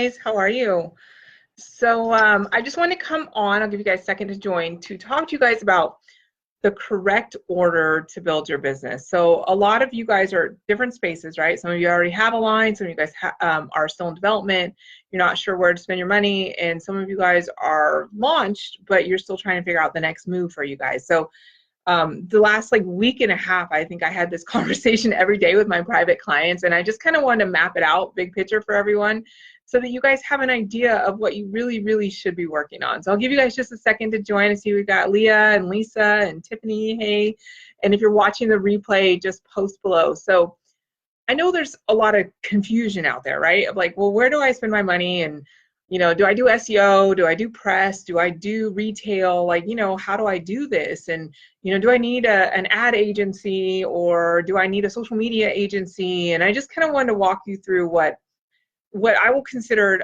guys. How are you? I just want to come on. I'll give you guys a second to join to talk to you guys about the correct order to build your business. So a lot of you guys are different spaces, right? Some of you already have a line. Some of you guys are still in development. You're not sure where to spend your money. And some of you guys are launched, but you're still trying to figure out the next move for you guys. So the last week and a half, I think I had this conversation every day with my private clients, and I just kind of wanted to map it out, big picture for everyone, so that you guys have an idea of what you really should be working on. So I'll give you guys just a second to join. I see we've got Leah and Lisa and Tiffany. Hey, and if you're watching the replay, just post below. So I know there's a lot of confusion out there, right? Of well, where do I spend my money? And do I do SEO? Do I do press? Do I do retail? How do I do this? And, do I need an ad agency, or do I need a social media agency? And I just kind of wanted to walk you through what I will consider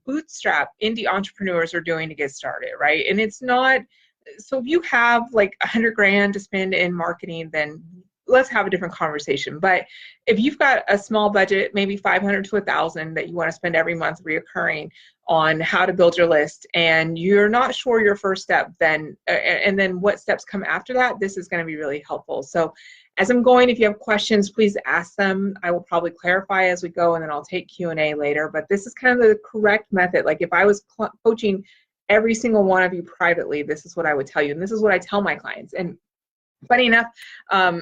bootstrap indie entrepreneurs are doing to get started, right? And it's not, so if you have $100,000 to spend in marketing, then let's have a different conversation. But if you've got a small budget, maybe 500 to 1,000 that you want to spend every month reoccurring on how to build your list, and you're not sure your first step, then and then what steps come after that, this is going to be really helpful. So as I'm going, if you have questions, please ask them. I will probably clarify as we go, and then I'll take Q&A later. But this is kind of the correct method. If I was coaching every single one of you privately, this is what I would tell you, and this is what I tell my clients. And funny enough,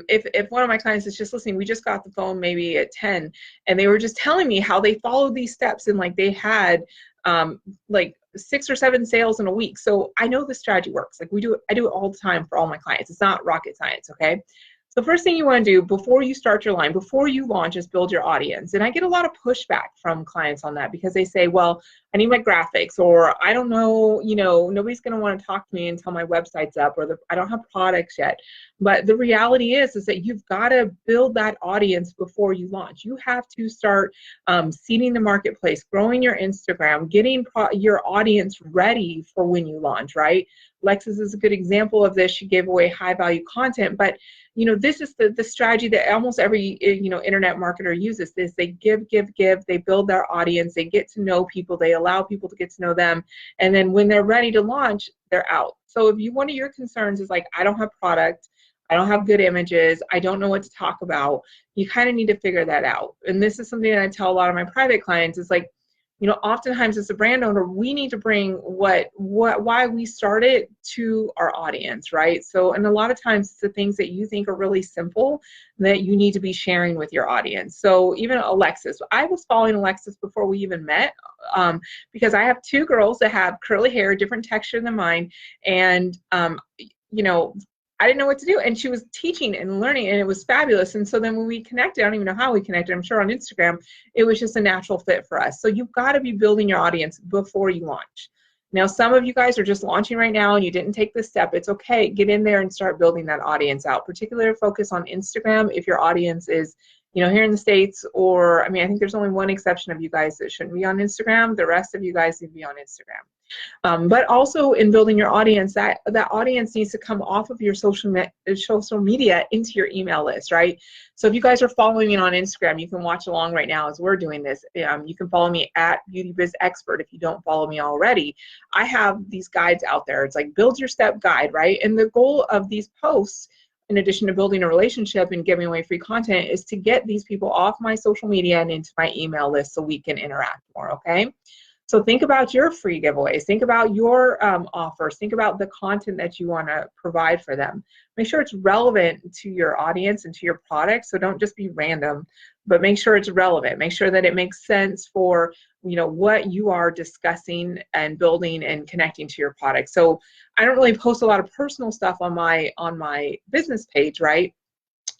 if one of my clients is just listening, we just got the phone maybe at 10, and they were just telling me how they followed these steps, and they had 6 or 7 sales in a week. So I know the strategy works. I do it all the time for all my clients. It's not rocket science, okay? So first thing you want to do before you start your line, before you launch, is build your audience. And I get a lot of pushback from clients on that, because they say, well, I need my graphics, or I don't know, nobody's going to want to talk to me until my website's up, or I don't have products yet. But the reality is that you've got to build that audience before you launch. You have to start seeding the marketplace, growing your Instagram, getting your audience ready for when you launch, right? Lexus is a good example of this. She gave away high value content, but this is the strategy that almost every internet marketer uses. They give, they build their audience, they get to know people, they allow people to get to know them, and then when they're ready to launch, they're out. So if one of your concerns is I don't have product, I don't have good images, I don't know what to talk about, you kind of need to figure that out. And this is something that I tell a lot of my private clients is oftentimes as a brand owner, we need to bring why we started to our audience, right? So, and a lot of times it's the things that you think are really simple that you need to be sharing with your audience. So even Alexis, I was following Alexis before we even met, because I have 2 girls that have curly hair, different texture than mine, and I didn't know what to do, and she was teaching and learning, and it was fabulous. And so then when we connected, I don't even know how we connected, I'm sure on Instagram, it was just a natural fit for us. So you've got to be building your audience before you launch. Now, some of you guys are just launching right now and you didn't take this step. It's okay. Get in there and start building that audience out. Particularly focus on Instagram if your audience is here in the States, or I think there's only one exception of you guys that shouldn't be on Instagram. The rest of you guys need to be on Instagram. But also in building your audience, that audience needs to come off of your social media into your email list, right? So if you guys are following me on Instagram, you can watch along right now as we're doing this. You can follow me at BeautyBizExpert if you don't follow me already. I have these guides out there. It's build your step guide, right? And the goal of these posts, in addition to building a relationship and giving away free content, is to get these people off my social media and into my email list so we can interact more, okay? So think about your free giveaways. Think about your offers. Think about the content that you want to provide for them. Make sure it's relevant to your audience and to your product. So don't just be random, but make sure it's relevant. Make sure that it makes sense for what you are discussing and building and connecting to your product. So I don't really post a lot of personal stuff on my business page, right?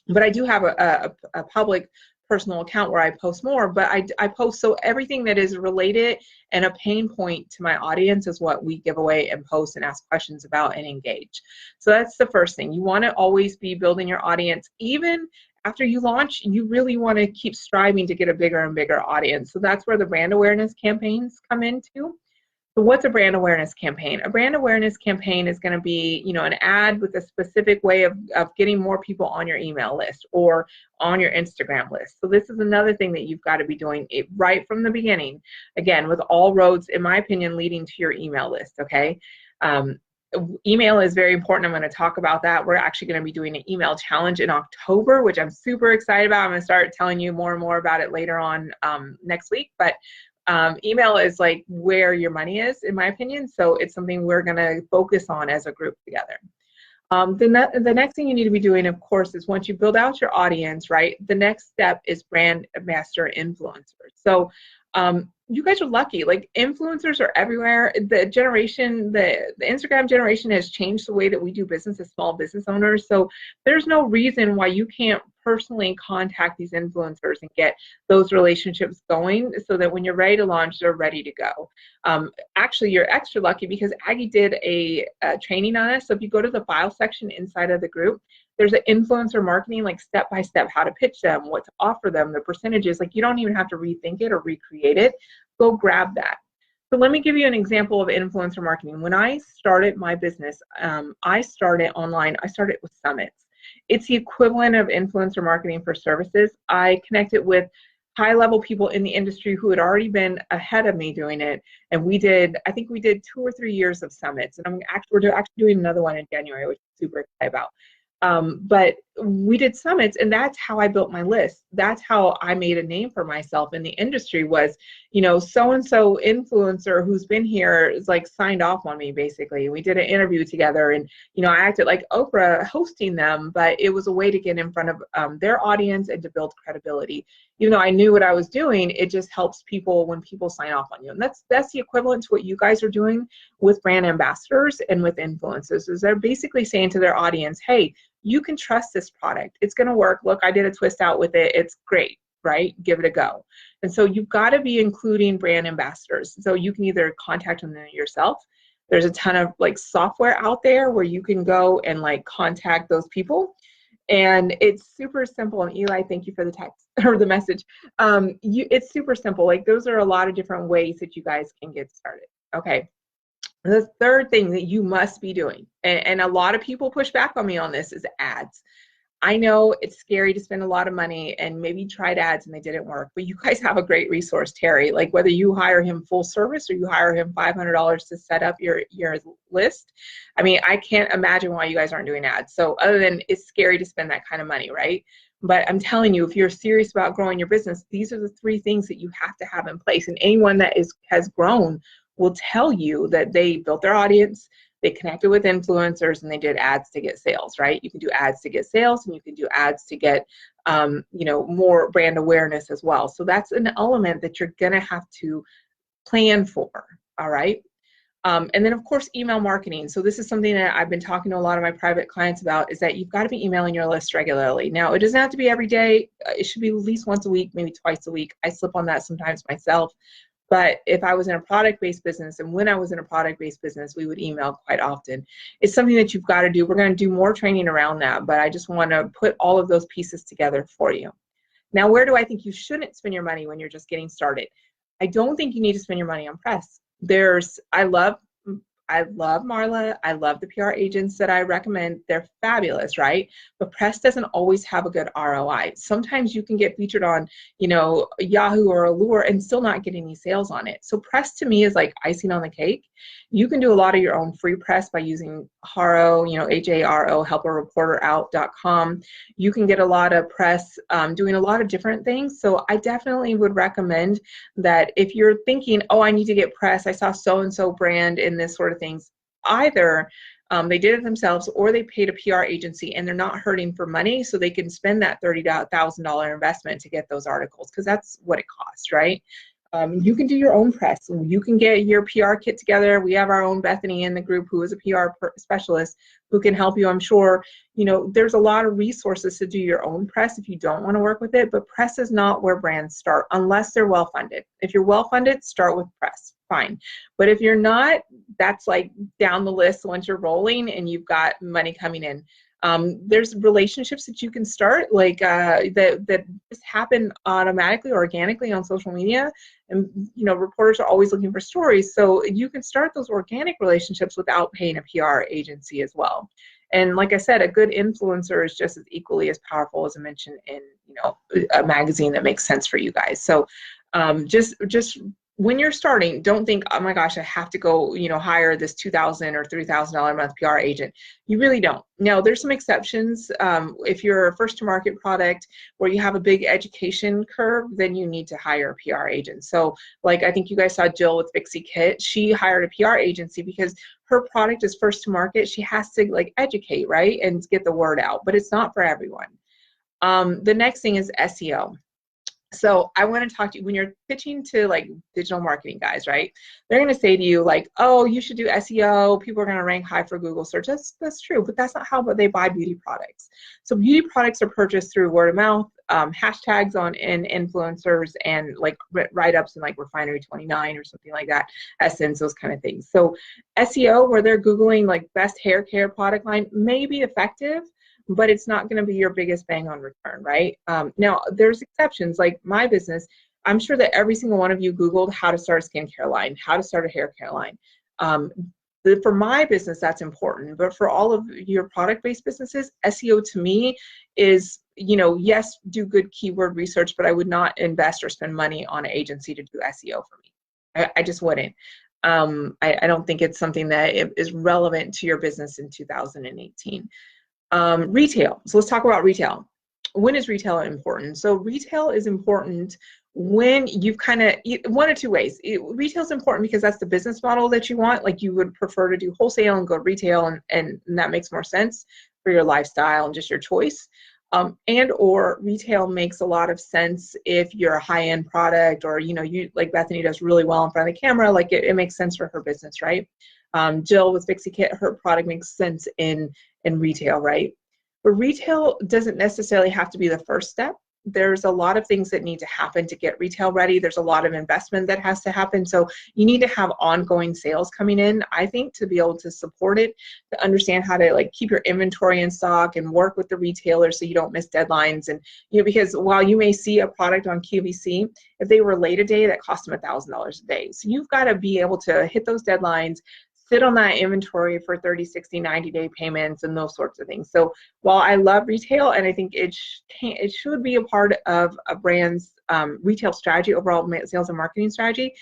But I do have a public personal account where I post more, but I post so everything that is related and a pain point to my audience is what we give away and post and ask questions about and engage. So that's the first thing. You want to always be building your audience. Even after you launch, you really want to keep striving to get a bigger and bigger audience. So that's where the brand awareness campaigns come into. So what's a brand awareness campaign? A brand awareness campaign is going to be, an ad with a specific way of getting more people on your email list or on your Instagram list. So this is another thing that you've got to be doing it right from the beginning. Again, with all roads, in my opinion, leading to your email list, okay? Email is very important. I'm going to talk about that. We're actually going to be doing an email challenge in October, which I'm super excited about. I'm going to start telling you more and more about it later on next week. But email is like where your money is, in my opinion. So it's something we're going to focus on as a group together. The next thing you need to be doing, of course, is once you build out your audience, right, the next step is brand ambassador influencers. So you guys are lucky. Like, influencers are everywhere. The Instagram generation has changed the way that we do business as small business owners. So there's no reason why you can't personally contact these influencers and get those relationships going so that when you're ready to launch, they're ready to go. Actually, you're extra lucky because Aggie did a training on us. So if you go to the file section inside of the group, there's an influencer marketing, like step by step, how to pitch them, what to offer them, the percentages. Like, you don't even have to rethink it or recreate it. Go grab that. So let me give you an example of influencer marketing. When I started my business, I started online. I started with summits. It's the equivalent of influencer marketing for services. I connected with high-level people in the industry who had already been ahead of me doing it, and I think we did 2 or 3 years of summits, and we're actually doing another one in January, which I'm super excited about. But we did summits, and that's how I built my list. That's how I made a name for myself in the industry was, so-and-so influencer who's been here is like signed off on me, basically. We did an interview together, and, I acted like Oprah hosting them, but it was a way to get in front of their audience and to build credibility. Even though I knew what I was doing, it just helps people when people sign off on you. And that's the equivalent to what you guys are doing with brand ambassadors and with influencers, is they're basically saying to their audience, hey, you can trust this product. It's going to work. Look, I did a twist out with it. It's great, right? Give it a go. And so you've got to be including brand ambassadors. So you can either contact them yourself. There's a ton of like software out there where you can go and like contact those people. And it's super simple. And Eli, thank you for the text or the message. It's super simple. Like, those are a lot of different ways that you guys can get started. Okay. The third thing that you must be doing, and a lot of people push back on me on this, is ads. I know it's scary to spend a lot of money, and maybe tried ads and they didn't work, but you guys have a great resource, Terry. Like, whether you hire him full service or you hire him $500 to set up your list, I mean, I can't imagine why you guys aren't doing ads. So other than it's scary to spend that kind of money, right? But I'm telling you, if you're serious about growing your business, these are the 3 things that you have to have in place. And anyone that has grown will tell you that they built their audience, they connected with influencers, and they did ads to get sales, right? You can do ads to get sales, and you can do ads to get, more brand awareness as well. So that's an element that you're going to have to plan for, all right? And then, of course, email marketing. So this is something that I've been talking to a lot of my private clients about, is that you've got to be emailing your list regularly. Now, it doesn't have to be every day. It should be at least once a week, maybe twice a week. I slip on that sometimes myself. But if I was in a product-based business, and when I was in a product-based business, we would email quite often. It's something that you've got to do. We're going to do more training around that, but I just want to put all of those pieces together for you. Now, where do I think you shouldn't spend your money when you're just getting started? I don't think you need to spend your money on press. I love Marla. I love the PR agents that I recommend. They're fabulous, right? But press doesn't always have a good ROI. Sometimes you can get featured on, Yahoo or Allure and still not get any sales on it. So press to me is like icing on the cake. You can do a lot of your own free press by using Haro, HARO, helpareporterout.com. You can get a lot of press doing a lot of different things. So I definitely would recommend that if you're thinking, oh, I need to get press, I saw so-and-so brand in this sort of things, either they did it themselves or they paid a PR agency and they're not hurting for money, so they can spend that $30,000 investment to get those articles, because that's what it costs, right? You can do your own press. You can get your PR kit together. We have our own Bethany in the group who is a PR specialist who can help you. I'm sure, there's a lot of resources to do your own press if you don't want to work with it, but press is not where brands start unless they're well-funded. If you're well-funded, start with press, fine. But if you're not, that's like down the list once you're rolling and you've got money coming in. There's relationships that you can start, like that just happen automatically, organically on social media. And reporters are always looking for stories, so you can start those organic relationships without paying a PR agency as well. And like I said, a good influencer is just as equally as powerful as I mentioned in a magazine that makes sense for you guys. So just when you're starting, don't think, oh my gosh, I have to go, hire this $2,000 or $3,000 a month PR agent. You really don't. Now, there's some exceptions. If you're a first to market product where you have a big education curve, then you need to hire a PR agent. So like, I think you guys saw Jill with Fixie Kit. She hired a PR agency because her product is first to market. She has to like educate, right? And get the word out, but it's not for everyone. The next thing is SEO. So I want to talk to you when you're pitching to like digital marketing guys, right? They're going to say to you like, oh, you should do SEO. People are going to rank high for Google search. That's true, but that's not how they buy beauty products. So beauty products are purchased through word of mouth, hashtags on in influencers, and like write-ups in like Refinery 29 or something like that, Essence, those kind of things. So SEO, where they're Googling like best hair care product line, may be effective, but it's not going to be your biggest bang on return, right? Now, there's exceptions. Like my business, I'm sure that every single one of you Googled how to start a skincare line, how to start a hair care line. For my business, that's important. But for all of your product-based businesses, SEO to me is, yes, do good keyword research, but I would not invest or spend money on an agency to do SEO for me. I just wouldn't. I don't think it's something that is relevant to your business in 2018. Retail. So let's talk about retail. When is retail important? So retail is important when you've kind of, one of two ways. Retail is important because that's the business model that you want. Like you would prefer to do wholesale and go retail, and that makes more sense for your lifestyle and just your choice. And or retail makes a lot of sense if you're a high-end product, or you like Bethany does really well in front of the camera. Like it makes sense for her business, right? Jill with Fixie Kit, her product makes sense in retail, right? But retail doesn't necessarily have to be the first step. There's a lot of things that need to happen to get retail ready. There's a lot of investment that has to happen. So you need to have ongoing sales coming in, I think, to be able to support it, to understand how to like keep your inventory in stock and work with the retailers so you don't miss deadlines. And because while you may see a product on QVC, if they were late a day, that cost them $1,000 a day. So you've got to be able to hit those deadlines, sit on that inventory for 30, 60, 90-day payments and those sorts of things. So while I love retail, and I think it should be a part of a brand's retail strategy, overall sales and marketing strategy,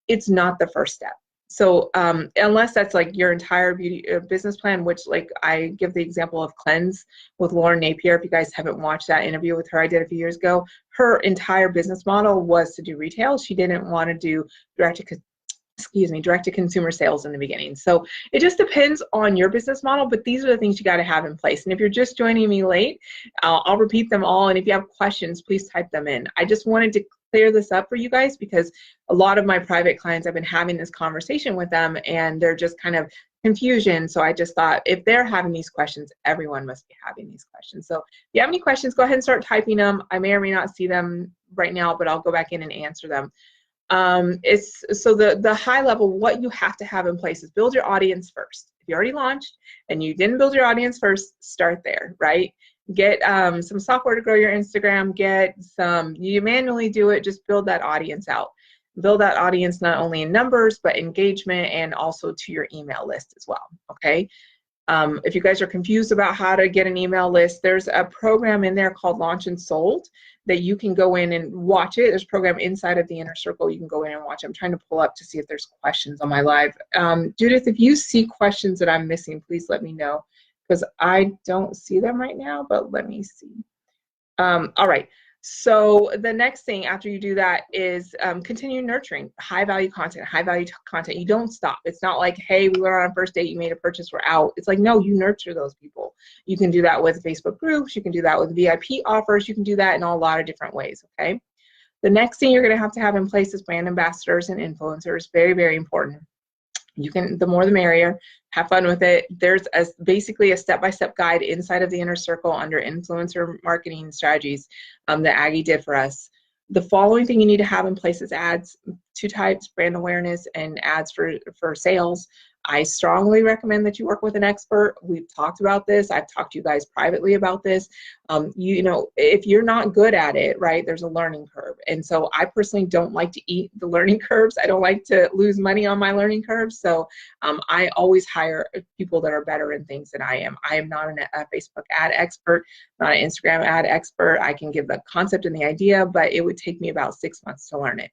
it's not the first step. So unless that's like your entire beauty business plan, which like I give the example of Cleanse with Lauren Napier. If you guys haven't watched that interview with her I did a few years ago, her entire business model was to do retail. She didn't want to do direct-to-consumer sales in the beginning. So it just depends on your business model, but these are the things you got to have in place. And if you're just joining me late, I'll repeat them all. And if you have questions, please type them in. I just wanted to clear this up for you guys because a lot of my private clients, I've been having this conversation with them and they're just kind of confusion. So I just thought if they're having these questions, everyone must be having these questions. So if you have any questions, go ahead and start typing them. I may or may not see them right now, but I'll go back in and answer them. So the high level, what you have to have in place is build your audience first. If you already launched and you didn't build your audience first, start there, right? Get some software to grow your Instagram, you manually do it, just build that audience out. Build that audience not only in numbers, but engagement and also to your email list as well, okay? If you guys are confused about how to get an email list, there's a program in there called Launch and Sold that you can go in and watch it. There's a program inside of the Inner Circle you can go in and watch. I'm trying to pull up to see if there's questions on my live. Judith, if you see questions that I'm missing, please let me know because I don't see them right now, but let me see. All right. So the next thing after you do that is continue nurturing high value content, You don't stop. It's not like, hey, we went on a first date, you made a purchase, we're out. It's like, no, you nurture those people. You can do that with Facebook groups. You can do that with VIP offers. You can do that in a lot of different ways, okay? The next thing you're going to have in place is brand ambassadors and influencers. Very, very important. The more the merrier. Have fun with it. There's basically a step-by-step guide inside of the Inner Circle under influencer marketing strategies that Aggie did for us. The following thing you need to have in place is ads, two types, brand awareness and ads for sales. I strongly recommend that you work with an expert. We've talked about this. I've talked to you guys privately about this. You know, if you're not good at it, right, there's a learning curve. And so I personally don't like to eat the learning curves. I don't like to lose money on my learning curves. So I always hire people that are better in things than I am. I am not a Facebook ad expert, not an Instagram ad expert. I can give the concept and the idea, but it would take me about 6 months to learn it.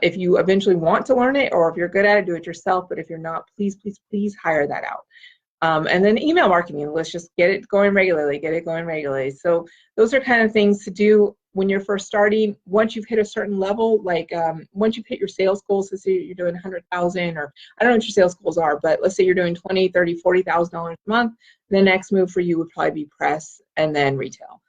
If you eventually want to learn it, or if you're good at it, do it yourself. But if you're not, please, please, please hire that out. And then email marketing, let's just get it going regularly, get it going regularly. So those are kind of things to do when you're first starting. Once you've hit a certain level, like once you've hit your sales goals, let's say you're doing 100,000, or I don't know what your sales goals are, but let's say you're doing 20, 30, $40,000 a month, the next move for you would probably be press and then retail.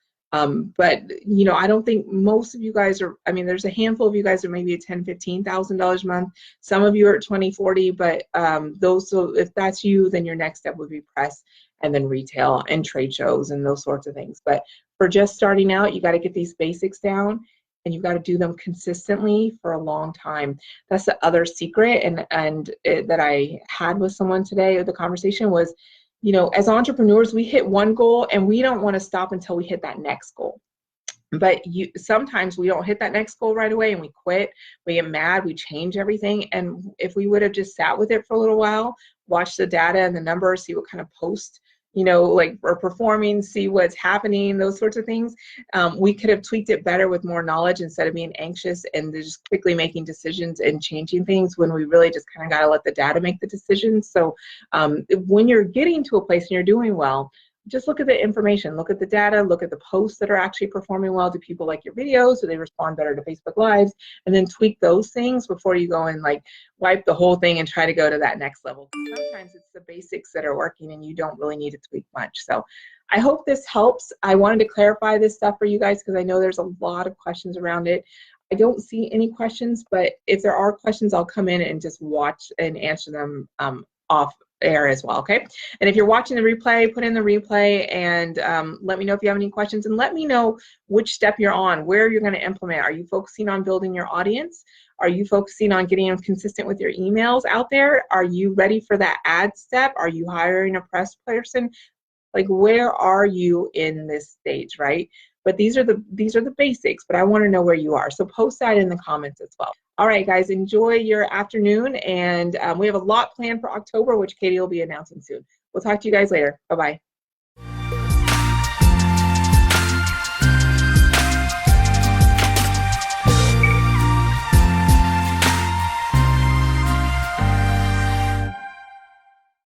But you know, I don't think most of you guys are, I mean, there's a handful of you guys that maybe at $10,000, $15,000 a month. Some of you are at 20, 40, but so if that's you, then your next step would be press and then retail and trade shows and those sorts of things. But for just starting out, you got to get these basics down, and you've got to do them consistently for a long time. That's the other secret, that I had with someone today. The conversation was, you know, as entrepreneurs, we hit one goal and we don't want to stop until we hit that next goal. But sometimes we don't hit that next goal right away and we quit, we get mad, we change everything. And if we would have just sat with it for a little while, watched the data and the numbers, see what kind of post, you know, like we're performing, see what's happening, those sorts of things, we could have tweaked it better with more knowledge instead of being anxious and just quickly making decisions and changing things, when we really just kind of got to let the data make the decisions. So when you're getting to a place and you're doing well, just look at the information, look at the data, look at the posts that are actually performing well. Do people like your videos? Do they respond better to Facebook Lives? And then tweak those things before you go and like wipe the whole thing and try to go to that next level. Sometimes it's the basics that are working and you don't really need to tweak much. So I hope this helps. I wanted to clarify this stuff for you guys because I know there's a lot of questions around it. I don't see any questions, but if there are questions, I'll come in and just watch and answer them off air as well, okay? And if you're watching the replay, put in the replay and let me know if you have any questions, and let me know which step you're on, where you're going to implement. Are you focusing on building your audience? Are you focusing on getting them consistent with your emails out there? Are you ready for that ad step? Are you hiring a press person? Like, where are you in this stage, right? But these are the basics, but I want to know where you are. So post that in the comments as well. All right, guys, enjoy your afternoon, and we have a lot planned for October, which Katie will be announcing soon. We'll talk to you guys later. Bye-bye.